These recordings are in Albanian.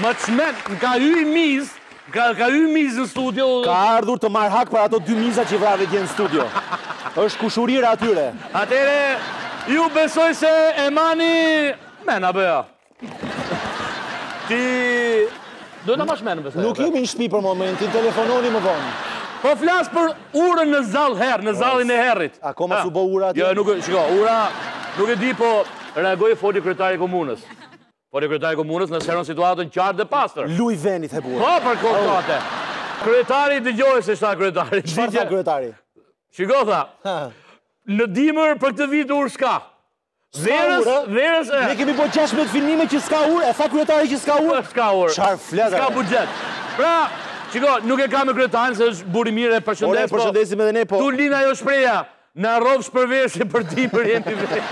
Më të shmen, ka hy mizë, ka hy mizë në studio. Ka ardhur të marrë hak për ato 2 miza që vrave dje në studio. Është kushurira atyre. Atere, ju besoj se e mani... Mena, bëja. Ti... Do të mash menë, besoj. Nuk jemi në shtëpi për momentin, telefononi më vonë. Po flasë për urën në zalë herë, në zalin e herrit. Akoma su bo ura atje? Jo, nuk, shiko, ura, nuk e di, po reagoj foli kryetari i komunës. Foli kryetari i komunës në seron situatën qartë dhe pastër. Luj venit he burë. Po, për kohëtate. Kryetari dëgjoj se shta kryetari. Çfarë tha kryetari? Shiko, tha, në dimër për këtë vit urë s'ka. Verës... Ne kemi po 16 filmime që s'ka urë, e tha kryetari që s'ka urë? S'ka urë. Qarë fletë? S'ka budget. Pra, shiko, nuk e ka me kryetarin, se është buri mire e përshëndes, po... përshëndesim edhe ne, po... Tu lina jo shpreja, në rovë shpërversi për dimër jemi verë.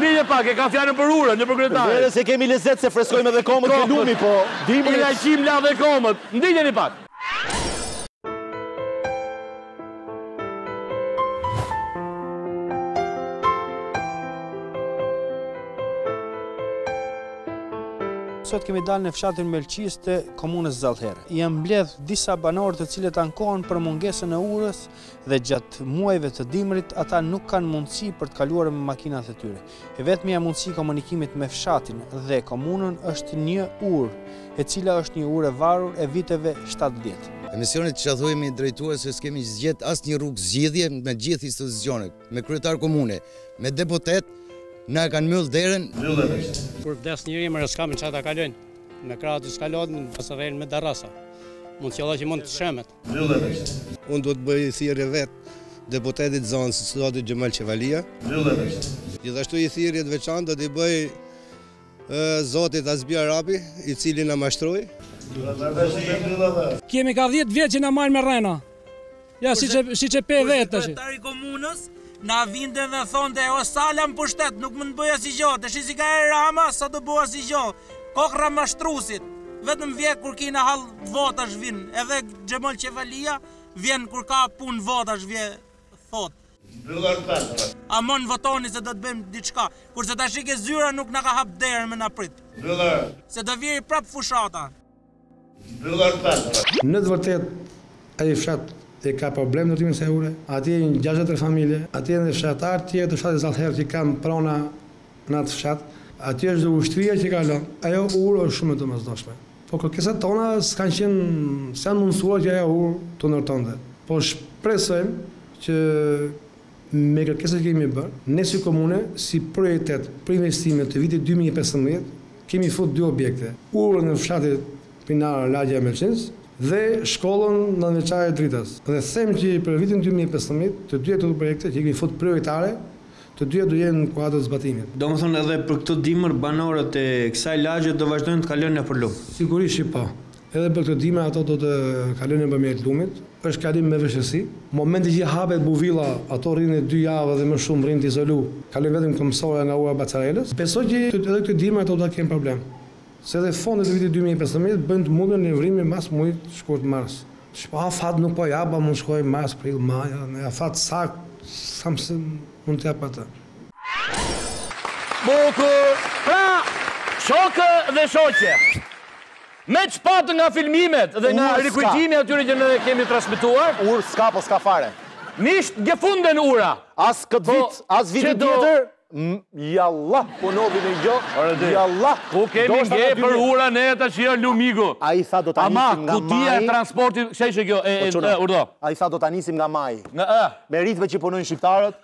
Nije pak, e ka fjallën për urën, në për kryetarin. Verës e kemi lezet se freskojme dhe komët ke lumi, po... I lajqim la dhe komët. Ndinjeni pak. Sot kemi dalë në fshatin Melqis të komunës Zallherë. Janë mbledh disa banorë të cilët ankohen për mungesën e urës dhe gjatë muajve të dimrit ata nuk kanë mundësi për të kaluar me makinat e tyre. E vetmja mundësi komunikimit me fshatin dhe komunën është një urë, e cila është një urë e varur e viteve 70. Emisionit që thojmë drejtuar se s'kemi zgjedh asnjë rrugë zgjidhje me gjithë institucionet, me kryetar komune, me deputet. Na kanë myll derën. Kur vdes njëri më s'kam çfarë ta kalojnë. Me krahët të skalon pas rrejnë me darrasa. Mund të që mund të shemet. Unë do të bëj thirrje vet deputetit zonë si zoti Xhemal Çevalia. Gjithashtu i thirrje të veçantë do t'i bëj zotit Azbi Arabi, i cili na mashtroi. Kemi ka 10 vjet që na marrin me rrena. Ja, siç e pe vetë tash. Kryetari i komunës na vinte dhe thonte o sala më pushtet, nuk më bëj asgjë, tash si ka Rama, sa do bëj asgjë. Kokra mashtruesit. Vetëm vjen kur kena hall votash vin, edhe Xhemal Çevalia vjen kur ka punë votash vjen thot. A mon votoni se do të bëjmë diçka, kurse tash i ke zyra nuk na ka hap derën me na prit. Se do vjeri prap fushata. Në të vërtet, ai fshat e ka problem në timin se ure, atje një 63 familje, atje në fshatar tjerë të fshatit Zallherë që kanë prona në atë fshat, atje është dhe ushtria që ka lënë, ajo urë është shumë e domosdoshme. Po kërkesat tona s'kan mundësuar që ajo urë të ndërtonte. Po shpresojmë që me kërkesat që kemi bërë, ne si komune, si prioritet për investime të vitit 2015, kemi fut 2 objekte. Urën në fshatit Pinar Lagja e Melqins, dhe shkollën në veçare Dritës. Dhe them që për vitin 2015, të dyja këto projekte që kemi fut prioritare, të dyja do jenë në kuadër të zbatimit. Domethënë edhe për këtë dimër banorët e kësaj lagje do vazhdojnë të kalojnë nëpër lum. Sigurisht që po. Edhe për këtë dimër ato do të kalojnë nëpërmjet lumit. Është kalim me vështirësi. Momenti që hapet buvilla, ato rrinë 2 javë dhe më shumë rrinë të izolu. Kalojnë vetëm këmbësore nga ura Bacarelës. Besoj që edhe këtë dimër ato do të kenë problem. Se dhe fondet e vitit 2015 bëjnë të mundën në vrimin mas mujt shkurt mars. Afat nuk po jaba, mund shkoj mars, prill, maja, në afat sak, sa mëse mund të jap atë. Bukur, pra, shokë dhe shoqe, me çpatë nga filmimet dhe nga rikujtimi atyre që ne kemi transmetuar, urë s'ka po s'ka fare. Nisht gefunden ura. As këtë vit, as vitin tjetër, Jalla, po novi në gjo, jalla. Ku kemi nge për ura ne të shia lumigu. A i tha do të nisim nga maj. Ama, kutia e transportit, sheshe kjo, urdo. A i tha do të nisim nga maj. Nga me ritme që punojnë shqiptarët,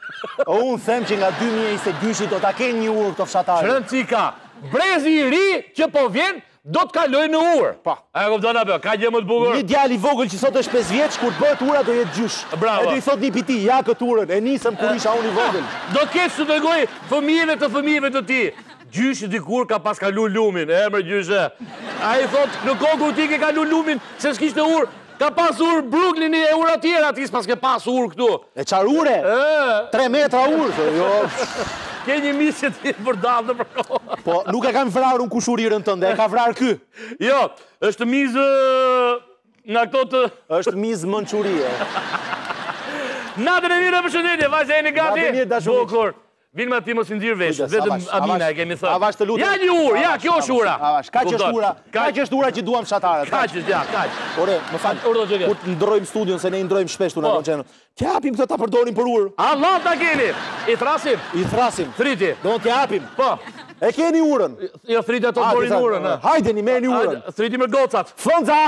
unë them që nga 2022 do të kenë një urë këto fshatarë. Shërëncika, brezi i ri që po vjen, do të kaloj në urë. Pa. E kuptona për, ka gjë më të bukur? Një djali vogël që sot është 5 vjeç, kur të bëhet ura do jetë gjysh. Bravo. E do i thot një piti, ja këtë urën, e nisëm kur isha unë i vogël. Do kesh të dërgoj fëmijëve të ti. Gjyshi dikur ka pas kalu lumin, emër gjyshe. A i thot, në kohë kur ti ke kalu lumin, se s'kishte urë, ka pas urë Brooklyn e ura tjera, ti s'pas ke pas urë këtu. E qar ure? 3 metra urë, jo. Ke një misje të për dalë në përkohë. Po, nuk e kam vrarë unë kushurirën tënde, e ka vrarë ky. Jo, është mizë nga këto të... është mizë mënqurie. Natën e mirë, përshëndetje, vajzë e një gati. Natën e mirë, dashurë. Bukur. Vinë me ti mos i nxirr vesh, vetëm Amina e kemi thënë. Avash të lutem. Ja një urë, ja kjo është ura. Avash, kaq është ura. Kaq është ura që duam fshatarët. Kaq është, ja, kaq. Ore, më fal. Kur të ndrojmë studion se ne i ndrojmë shpesh tu na konxhenun. T'japim këtë ta përdorim për urë. Allah ta keni. I thrasim. I thrasim. Thriti. Do t'japim. Po. E keni urën. Jo thriti ato borin urën. Hajdeni, merrni urën. Thriti me gocat. Fronca.